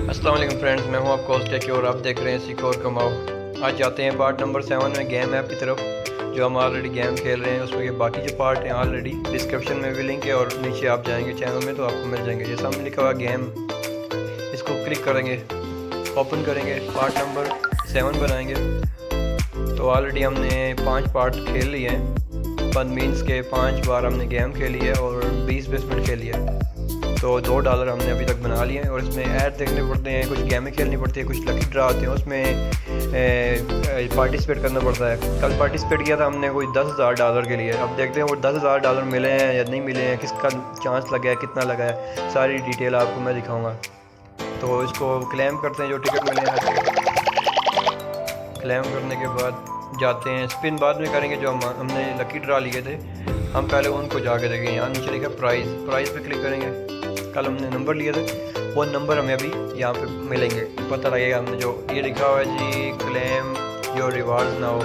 अस्सलाम वालेकुम फ्रेंड्स, मैं हूं आपका होस्ट टेकी और आप देख रहे हैं सीखो और कमाओ। आज जाते हैं पार्ट नंबर 7 में गेम ऐप की तरफ, जो हम ऑलरेडी गेम खेल रहे हैं। उसमें के बाकी जो पार्ट हैं ऑलरेडी डिस्क्रिप्शन में भी लिंक है और नीचे आप जाएंगे चैनल में तो आपको मिल जाएंगे। ये सामने लिखा हुआ गेम, इसको क्लिक करेंगे, ओपन करेंगे, पार्ट नंबर 7 बनाएंगे। तो ऑलरेडी हमने 5 पार्ट खेल लिए हैं। 1 मीन्स के 5 बार हमने गेम खेली है और 20 बेसमेंट खेली है। तो $2 हमने अभी तक बना लिए हैं। और इसमें ऐड देखने पड़ते हैं, कुछ गेमें खेलनी पड़ती है, कुछ लकी ड्रा होते हैं, उसमें पार्टिसिपेट करना पड़ता है। कल पार्टिसिपेट किया था हमने कोई $10,000 के लिए। अब देखते हैं वो $10,000 मिले हैं या नहीं मिले हैं, किसका चांस लगा है, कितना लगा है, सारी डिटेल आपको मैं दिखाऊंगा। तो इसको क्लेम करते हैं, जो टिकट मिले हैं। क्लेम करने के बाद जाते हैं, स्पिन बाद में करेंगे। जो हमने लकी ड्रा लिए थे हम पहले उनको जाके देखेंगे। यहाँ नीचे लिखा प्राइस, प्राइस पे क्लिक करेंगे। कल हमने नंबर लिए थे, वो नंबर हमें अभी यहाँ पे मिलेंगे, पता लगेगा। हमने जो ये लिखा हुआ है जी, claim your rewards now.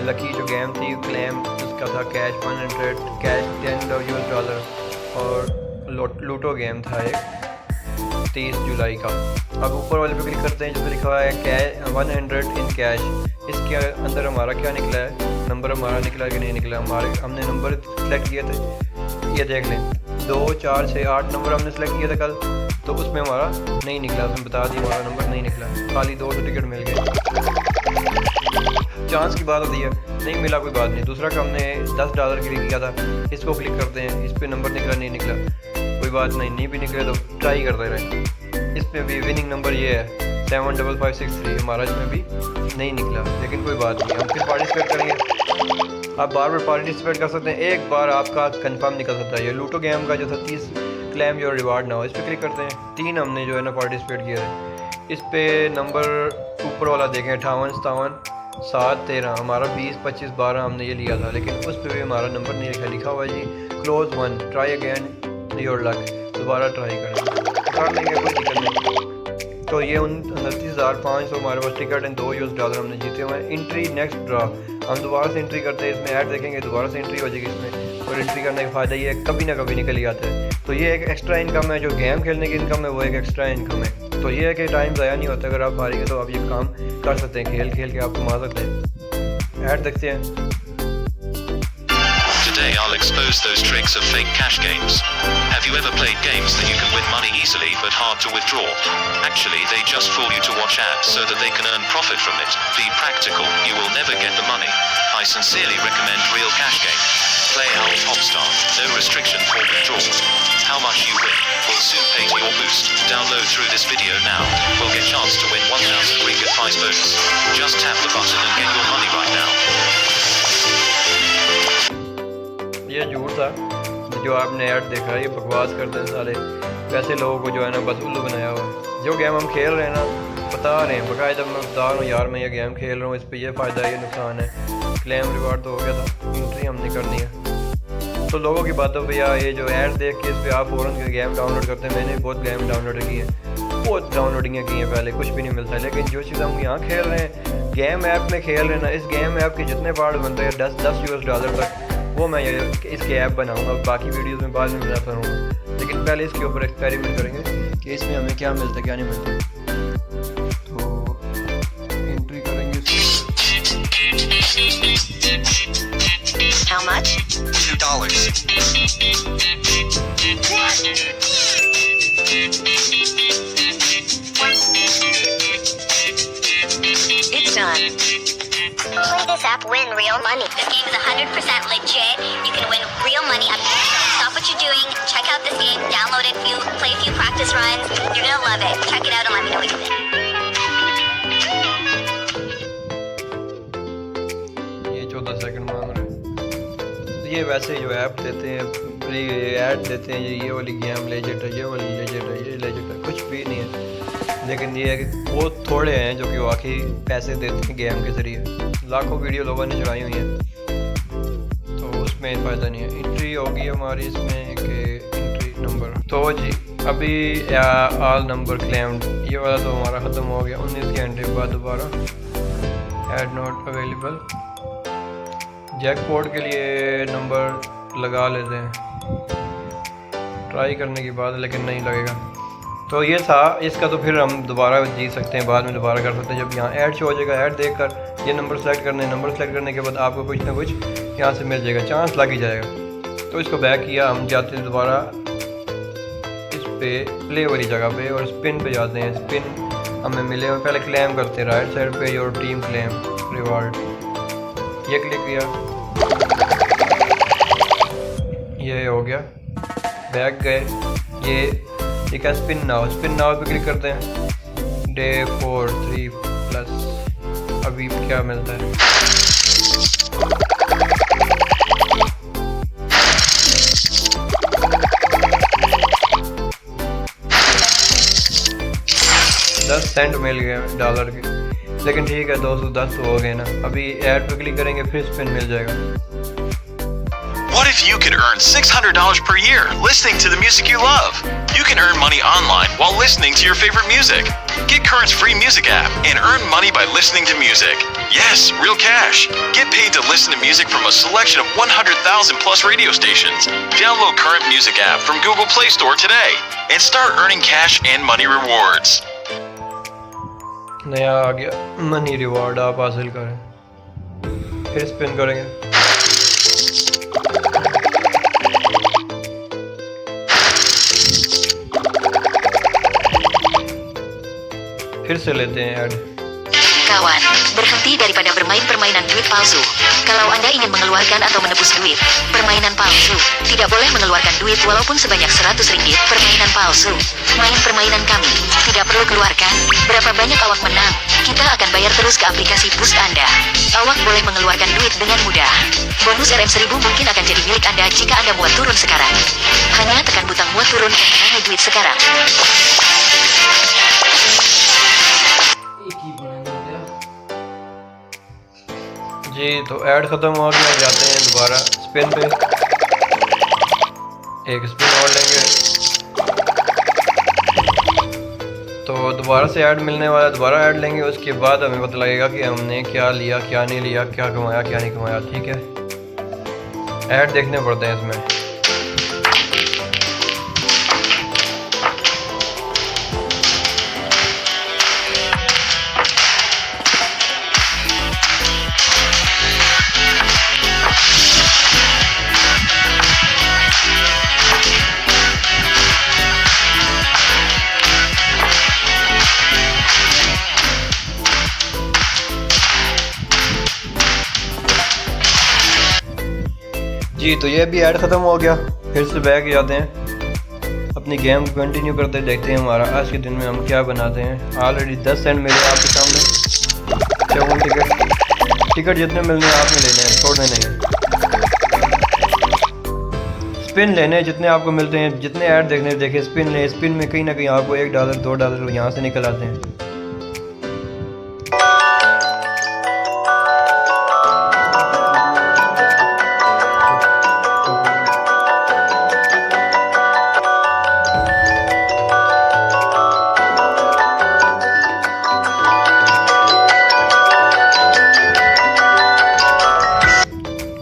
Lucky जो गेम थी क्लेम उसका था कैश 100, कैश $10 और लूटो गेम था एक 30 जुलाई का। अब ऊपर वाले पे क्लिक करते हैं, जो लिखा हुआ है कैश 100 इन कैश। इसके अंदर हमारा क्या निकला है, नंबर हमारा निकला कि नहीं निकला। हमने नंबर सेलेक्ट किए थे, ये देख लें 2, 4, 6, 8 नंबर हमने सेलेक्ट किया था कल, तो उसमें हमारा नहीं निकला। उसमें बता दिया हमारा नंबर नहीं निकला, खाली 2 टिकट मिल गए। चांस की बात होती है, नहीं मिला कोई बात नहीं। दूसरा का हमने $10 के लिए किया था, इसको क्लिक करते हैं, इस पर नंबर निकला नहीं निकला, कोई बात नहीं, नहीं भी निकले तो ट्राई करते रहें। इस पर भी विनिंग नंबर ये है 75563, हमारा इसमें भी नहीं निकला, लेकिन कोई बात नहीं, हम फिर पार्टिसिपेट करेंगे। आप बार बार पार्टिसिपेट कर सकते हैं, एक बार आपका कंफर्म निकल सकता है। ये लूटो गेम का जो था 30 क्लेम योर रिवार्ड नाउ, इस पर क्लिक करते हैं। 3 हमने जो है ना पार्टिसिपेट किया है। इस पे नंबर ऊपर वाला देखें 58, 57, 7, 13, हमारा 20, 25, 12 हमने ये लिया था, लेकिन उस पर भी हमारा नंबर नहीं लिखा। लिखा हुआ है जी close 1, try again your luck, दोबारा ट्राई करें, कर लेंगे, कोई दिक्कत नहीं। तो ये 29,500 हमारे पास टिकट हैं, $2 हमने जीते हुए हैं। एंट्री नेक्स्ट ड्रा, हम दोबारा से एंट्री करते हैं, इसमें ऐड देखेंगे दोबारा से एंट्री हो जाएगी इसमें। और एंट्री करने का फ़ायदा ये है, कभी ना कभी निकल ही आता है। तो ये एक एक्स्ट्रा इनकम है, जो गेम खेलने की इनकम है वो एक एक्स्ट्रा इनकम है। तो ये है कि टाइम ज़ाया नहीं होता। अगर आप फारिग है तो आप ये काम कर सकते हैं, खेल खेल के आप कमा सकते हैं। ऐड देखते हैं। Today I'll expose those tricks of fake cash games. Have you ever played games that you can win money easily but hard to withdraw? Actually, they just fool you to watch ads so that they can earn profit from it. Be practical, you will never get the money. I sincerely recommend Real Cash Game. Play out Popstar, no restriction for withdrawal. How much you win will soon pay to your boost. Download through this video now. Will get chance to win 1,000 ringgit prize bonus. Just tap the button and get your money right now. ये झूठ था जो आपने add देखा है, ये बकवास करते हैं सारे। वैसे लोगों को जो है ना बस उल्लू बनाया हुआ है। जो गेम हम खेल रहे हैं ना, बता रहे हैं बाकायदा, मैं बता रहा हूँ यार मैं ये गेम खेल रहा हूँ, इस पर ये फ़ायदा है, ये नुकसान है। क्लेम रिवार्ड तो हो गया था, एंट्री हमने करनी है। तो लोगों की बातों पे या ये जो ऐड देख के इस पर आप फ़ौरन गेम डाउनलोड करते हैं। मैंने बहुत गेम डाउनलोड की हैं, बहुत डाउनलोडिंग की हैं, पहले कुछ भी नहीं मिलता। लेकिन जो चीज़ हम यहाँ खेल रहे हैं, गेम ऐप में खेल रहे हैं ना, इस गेम ऐप के जितने पार्ट बनते हैं $10 तक, वो मैं इसके ऐप बनाऊंगा। बाकी वीडियोस में बाद में बनाता रहूँगा, लेकिन पहले इसके ऊपर एक्सपेरिमेंट करेंगे कि इसमें हमें क्या मिलता है क्या नहीं मिलता। तो एंट्री करेंगे। How much? $2. It's done. Play this app, win real money. This game is 100% legit. You can win real money. Stop what you're doing. Check out this game. Download it. Play a few practice runs. You're gonna love it. Check it out and let me know what you think. ये 14 second मांग रहे हैं। तो ये वैसे जो app देते हैं, फ्री ऐड देते हैं, ये वाली गेम लेजेट है, ये वाली लेजेट है, ये लेजेट है, कुछ भी नहीं है। लेकिन ये है कि वो थोड़े हैं जो कि वाकई पैसे देते हैं गेम के ज़रिए। लाखों वीडियो लोगों ने चढ़ाई हुई हैं, तो उसमें फ़ायदा नहीं है। एंट्री होगी हमारी इसमें कि एंट्री नंबर, तो जी अभी ऑल नंबर क्लेम्ड, ये वाला तो हमारा ख़त्म हो गया। 19 घंटे बाद दोबारा ऐड नॉट अवेलेबल। जैकपॉट के लिए नंबर लगा लेते हैं ट्राई करने के बाद, लेकिन नहीं लगेगा। तो ये था इसका। तो फिर हम दोबारा जीत सकते हैं, बाद में दोबारा कर सकते हैं। जब यहाँ ऐड शो हो जाएगा, ऐड देखकर ये नंबर सेलेक्ट करने, नंबर सेलेक्ट करने के बाद आपको कुछ ना कुछ यहाँ से मिल जाएगा, चांस लग ही जाएगा। तो इसको बैक किया, हम जाते हैं दोबारा इस पे प्ले वाली जगह पे और स्पिन पे जाते हैं। स्पिन हमें मिले और पहले क्लेम करते हैं राइट साइड पे योर टीम क्लेम रिवॉर्ड, ये क्लिक किया, ये हो गया। बैक गए, ये ठीक है। स्पिन नाउ पे क्लिक करते हैं। डे 4 3+, अभी क्या मिलता है? $10 मिल गए डॉलर के, लेकिन ठीक है 210 तो हो गए ना। अभी ऐड पे क्लिक करेंगे, फिर स्पिन मिल जाएगा। What if you could earn $600 per year listening to the music you love? You can earn money online while listening to your favorite music. Get Current's free music app and earn money by listening to music. Yes, real cash. Get paid to listen to music from a selection of 100,000 plus radio stations. Download Current Music app from Google Play Store today and start earning cash and money rewards. नया आ गया money reward, आप हासिल करें। फिर spin करेंगे, फिर से लेते हैं add. Kawan, berhenti daripada bermain permainan duit palsu. Kalau Anda ingin mengeluarkan atau menebus duit, permainan palsu, tidak boleh mengeluarkan duit walaupun sebanyak RM100. Permainan palsu. Main permainan kami, tidak perlu keluarkan. Berapa banyak awak menang? Kita akan bayar terus ke aplikasi Boost Anda. Awak boleh mengeluarkan duit dengan mudah. Bonus RM1000 mungkin akan jadi milik Anda jika Anda muat turun sekarang. Hanya tekan butang muat turun dan menangi duit sekarang. जी तो add ख़त्म हो गया, जाते हैं दोबारा spin पे, एक spin और लेंगे। तो दोबारा से ऐड मिलने वाला, दोबारा ऐड लेंगे, उसके बाद हमें पता लगेगा कि हमने क्या लिया क्या नहीं लिया, क्या कमाया क्या नहीं कमाया। ठीक है, ऐड देखने पड़ते हैं इसमें। जी तो ये भी ऐड ख़त्म हो गया, फिर से बैक जाते हैं, अपनी गेम कंटिन्यू करते देखते हैं हमारा आज के दिन में हम क्या बनाते हैं। ऑलरेडी 10 सेंट मेरे आपके सामने। 7 टिकट जितने मिलने हैं आपने लेने हैं, छोड़ने नहीं है। स्पिन लेने हैं जितने आपको मिलते हैं, जितने ऐड देखने देखे स्पिन लें। स्पिन में कहीं ना कहीं आपको $1 $2 यहाँ से निकल आते हैं।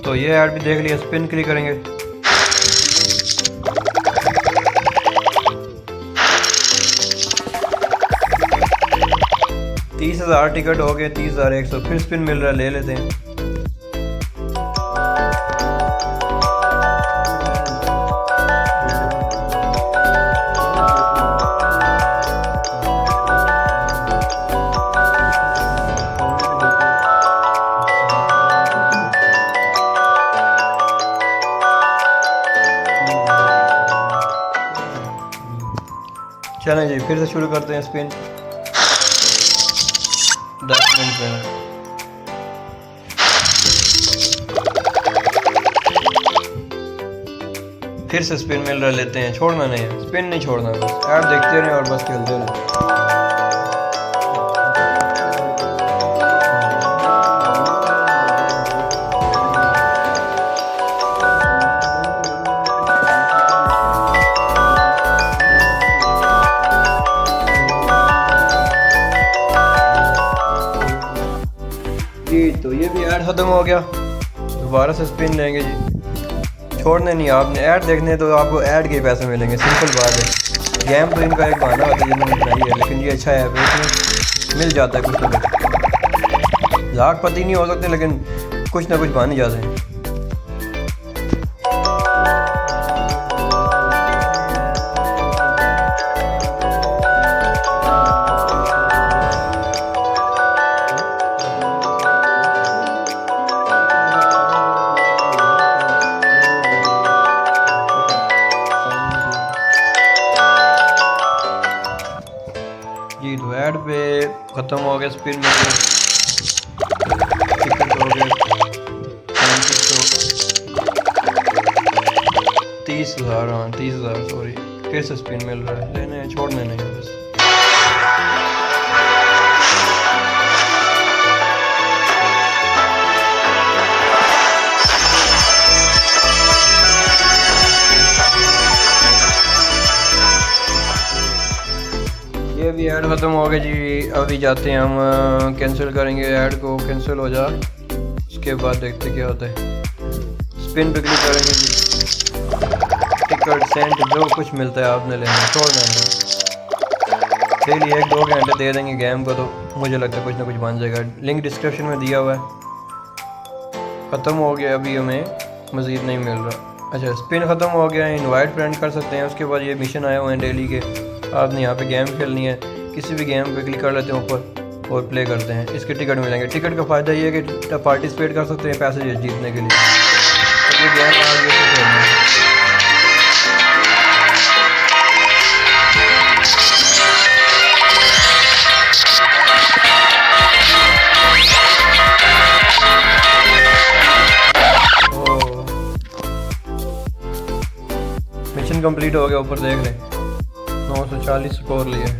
तो ये ऐड भी देख लिया, स्पिन क्लिक करेंगे। $30,000 टिकट हो गए, 30,100। फिर स्पिन मिल रहा है, ले लेते हैं। चलें जी, फिर से शुरू करते हैं स्पिन। 10 मिनट में फिर से स्पिन मिल रहा, लेते हैं। छोड़ना नहीं है, स्पिन नहीं छोड़ना, बस ऐड देखते रहें और बस खेलते रहें। तो ये भी ऐड ख़त्म हो गया, दोबारा से स्पिन लेंगे जी। छोड़ने नहीं आपने, ऐड देखने तो आपको ऐड के पैसे मिलेंगे, सिंपल बात है। गेम तो इनका एक बहाना होता है जिन्होंने बनाई है, लेकिन ये अच्छा है, इसमें मिल जाता है कुछ ना कुछ। लाख पति नहीं हो सकते लेकिन कुछ ना कुछ बन ही जाते हैं। जी तो ऐड पे ख़त्म हो गया, स्पिन में टिकट हो गए 30,000। हाँ 30,000 सॉरी, फिर से स्पिन मिल रहा है, लेने हैं छोड़ने नहीं है बस। ये भी ऐड ख़त्म हो गया जी। अभी जाते हैं हम, कैंसिल करेंगे ऐड को, कैंसिल हो जा। उसके बाद देखते क्या होता है। स्पिन पे क्लिक करेंगे जी, टिकट सेंट जो कुछ मिलता है आपने लेना, छोड़ना नहीं। डेली 1-2 घंटे दे देंगे गेम को तो मुझे लगता है कुछ ना कुछ बन जाएगा। लिंक डिस्क्रिप्शन में दिया हुआ है। ख़त्म हो गया, अभी हमें मज़ीद नहीं मिल रहा। अच्छा स्पिन ख़त्म हो गया, इनवाइट फ्रेंड कर सकते हैं। उसके बाद ये मिशन आए हुए हैं डेली के, आपने यहाँ पे गेम खेलनी है, किसी भी गेम पे क्लिक कर लेते हैं ऊपर और प्ले करते हैं, इसके टिकट मिलेंगे। टिकट का फ़ायदा ये है कि पार्टिसिपेट कर सकते हैं पैसे जीतने के लिए। तो ये गेम आगे से खेलना है। मिशन कंप्लीट हो गया, ऊपर देख लें 940 स्कोर लिया है।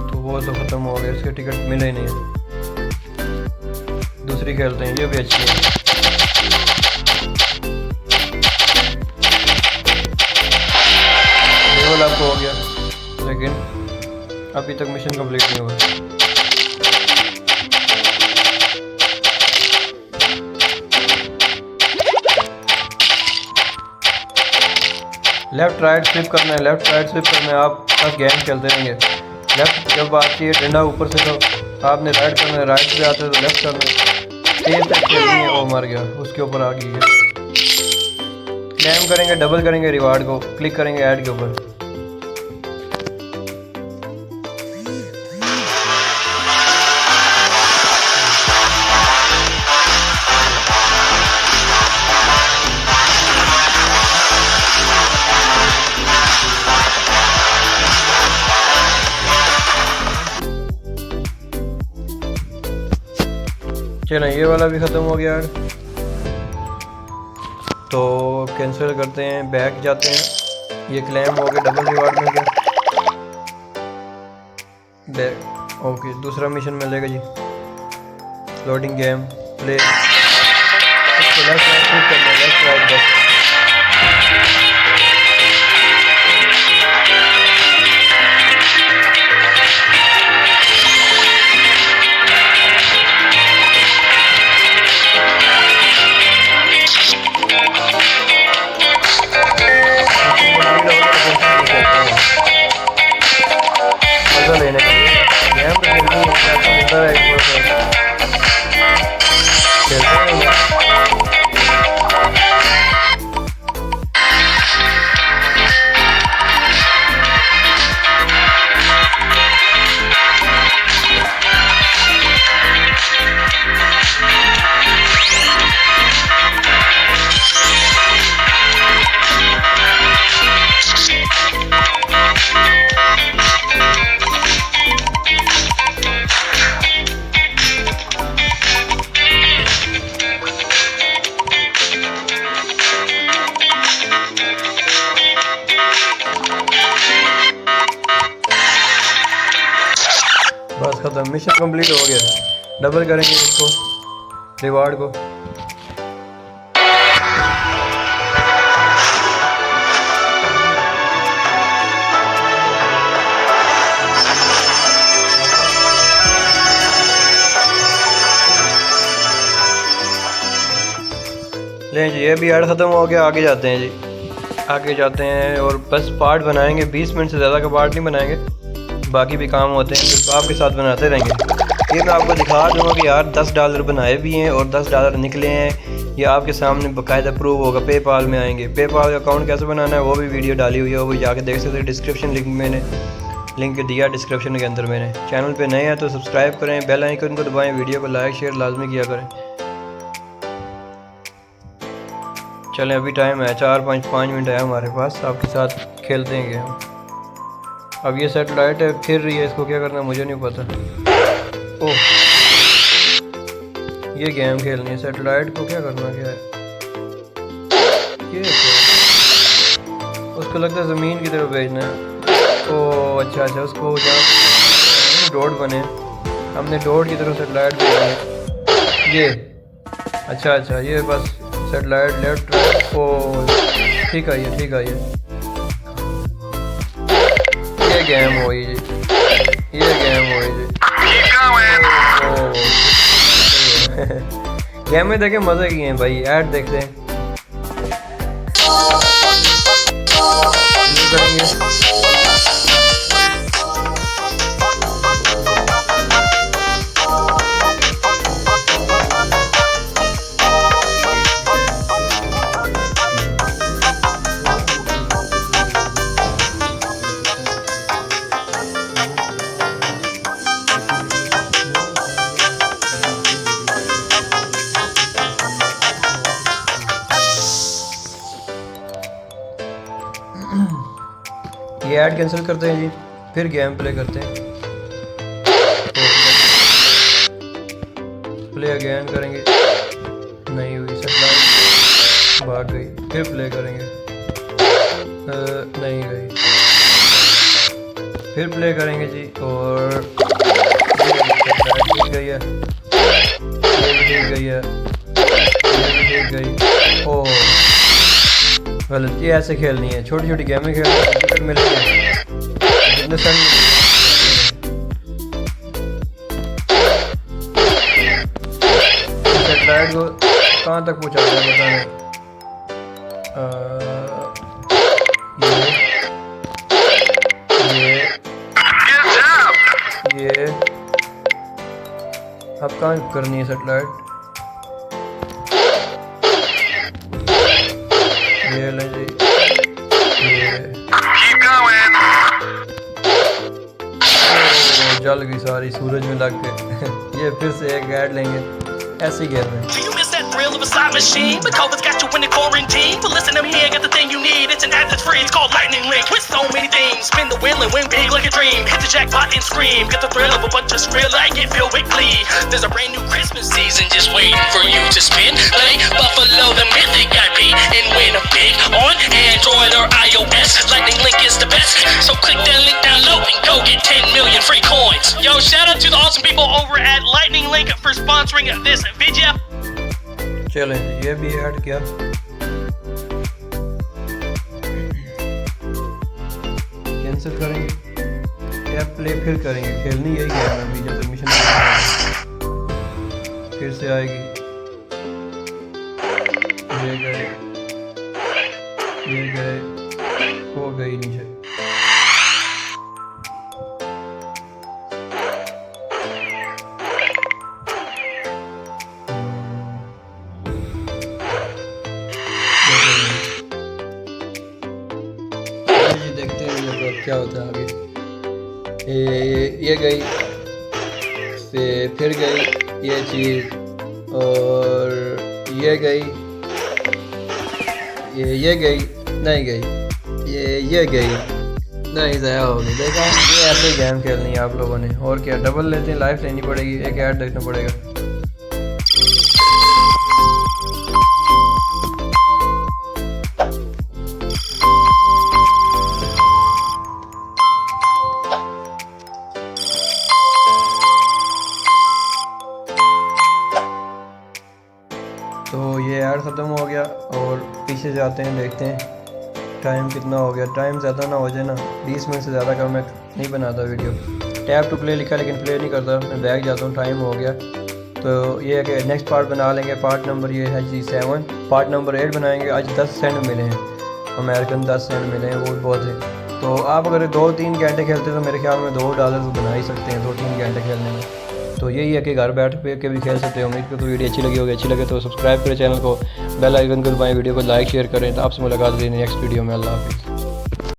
तो वो तो ख़त्म हो गया, इसके टिकट मिले ही नहीं है। दूसरी खेलते हैं, ये भी अच्छी है। लेवल अप हो गया लेकिन अभी तक मिशन कंप्लीट नहीं हुआ। लेफ्ट राइट स्विप करना है, लेफ्ट राइट स्विप करना है, आप बस गेम खेलते रहेंगे। लेफ्ट जब आती है डंडा ऊपर से तो आपने राइट करना है, राइट से आते तो लेफ्ट करना है। तेज तक खेलनी है, वो मर गया, उसके ऊपर आ गई है। क्लेम करेंगे, डबल करेंगे रिवार्ड को, क्लिक करेंगे ऐड के ऊपर। चलो ये वाला भी ख़त्म हो गया। तो कैंसिल करते हैं, बैक जाते हैं। ये क्लेम हो गया, डबल रिवार्ड मिल गया। बैक ओके, दूसरा मिशन मिलेगा जी। Loading game play, left right click करना है, लेफ्ट राइट बस। मजा लेने का गेम तो खेलनी है, मिलता है एक खेलते हैं। बस ख़त्म, मिशन कंप्लीट हो गया। डबल करेंगे इसको, रिवार्ड को। चलें जी, ये भी ऐड ख़त्म हो गया। आगे जाते हैं जी, आगे जाते हैं और बस पार्ट बनाएंगे। 20 मिनट से ज़्यादा का पार्ट नहीं बनाएंगे, बाकी भी काम होते हैं तो आपके साथ बनाते रहेंगे। ये मैं आपको दिखा दूँगा कि यार $10 बनाए भी हैं और $10 निकले हैं। ये आपके सामने बाकायदा प्रूव होगा। पेपाल में आएंगे, पेपाल का अकाउंट कैसे बनाना है वो भी वीडियो डाली हुई है, वो जाके देख सकते हैं। डिस्क्रिप्शन लिंक मैंने लिंक दिया डिस्क्रिप्शन के अंदर मैंने। चैनल पे नए हैं तो सब्सक्राइब करें, बेल आइकन को दबाएं, वीडियो को लाइक शेयर लाजमी किया करें। चलें अभी टाइम है 4-5 मिनट है हमारे पास, आपके साथ खेलते हैं गेम। अब ये सेटेलाइट है फिर रही है, इसको क्या करना मुझे नहीं पता। ओह ये गेम खेलनी है, सेटेलाइट को क्या करना क्या है ये क्या? उसको लगता है ज़मीन की तरफ भेजना है। ओह अच्छा अच्छा, उसको जहाँ डॉट बने हमने डॉट की तरफ सेटेलाइट भेजना है। ये अच्छा अच्छा, ये बस सेटेलाइट लेफ्ट राइट। ओ ठीक है ये, ठीक है ये गेम हुई जी, ये गेम हुई जी। गेम में देखें मज़े की हैं भाई। ऐड देखते हैं ये ऐड कैंसिल करते हैं जी, फिर गेम प्ले करते हैं। प्ले अगेन करेंगे, नहीं हुई, सेटेलाइट भाग गई। फिर प्ले करेंगे, नहीं गई। फिर प्ले करेंगे जी और ठीक गई है, ये भी ठीक गई है, ये भी ठीक गई। ओह गलत, ये ऐसे खेलनी है, छोटी छोटी गेमें खेलनी है। मिलेंगे जितने सेटेलाइट को कहाँ तक पहुँचा है पता नहीं। ये अब कहाँ करनी है सेटेलाइट? ये ले जी, जल गई सारी, सूरज में लग के। ये फिर से एक ऐड लेंगे, ऐसी गेम है। Thrill of a slot machine, but COVID's got you in the quarantine. So listen to me, I got the thing you need. It's an app that's free, it's called Lightning Link. With so many things, spin the wheel and win big like a dream. Hit the jackpot and scream, get the thrill of a bunch of skrill like it filled with glee. There's a brand new Christmas season just waiting for you to spin. Like Buffalo, the mythic IP, and win a big on Android or iOS. Lightning Link is the best, so click that link down low and go get 10 million free coins. Yo, shout out to the awesome people over at Lightning Link for sponsoring this video. चलें ये भी add किया। Cancel करेंगे या play फिर करेंगे, खेलनी यही गेम है अभी जब मिशन फिर से आएगी। ये गए हो गई नीचे। क्या होता है आगे? ये गई, फिर गई ये चीज़, और ये गई, ये गई, नहीं गई, ये गई, नहीं ज़ाया हो गई। देखा, ये ऐसे गेम खेलनी है आप लोगों ने। और क्या, डबल लेते हैं, लाइफ लेनी पड़ेगी, एक ऐड देखना पड़ेगा। तो ये ऐड ख़त्म हो गया और पीछे जाते हैं, देखते हैं टाइम कितना हो गया। टाइम ज़्यादा ना हो जाए ना, 20 मिनट से ज़्यादा का मैं नहीं बनाता वीडियो। टैप टू प्ले लिखा लेकिन प्ले नहीं करता, मैं बैक जाता हूँ। टाइम हो गया तो ये है कि नेक्स्ट पार्ट बना लेंगे। पार्ट नंबर ये है जी 7। पार्ट नंबर 8 बनाएंगे। आज 10 सेंट मिले हैं, अमेरिकन 10 सेंट मिले हैं, वो भी बहुत है। तो आप अगर 2-3 घंटे खेलते तो मेरे ख्याल में $2 तो बना ही सकते हैं 2-3 घंटे खेलने में। तो यही है कि घर बैठ के भी खेल सकते हैं। उम्मीद करता हूँ वीडियो अच्छी लगी होगी। अच्छी लगे तो सब्सक्राइब करें चैनल को, बेल आइकन को दबाएं, वीडियो को लाइक शेयर करें। तो आपसे मुलाकात होगी नेक्स्ट वीडियो में। अल्लाह हाफिज़।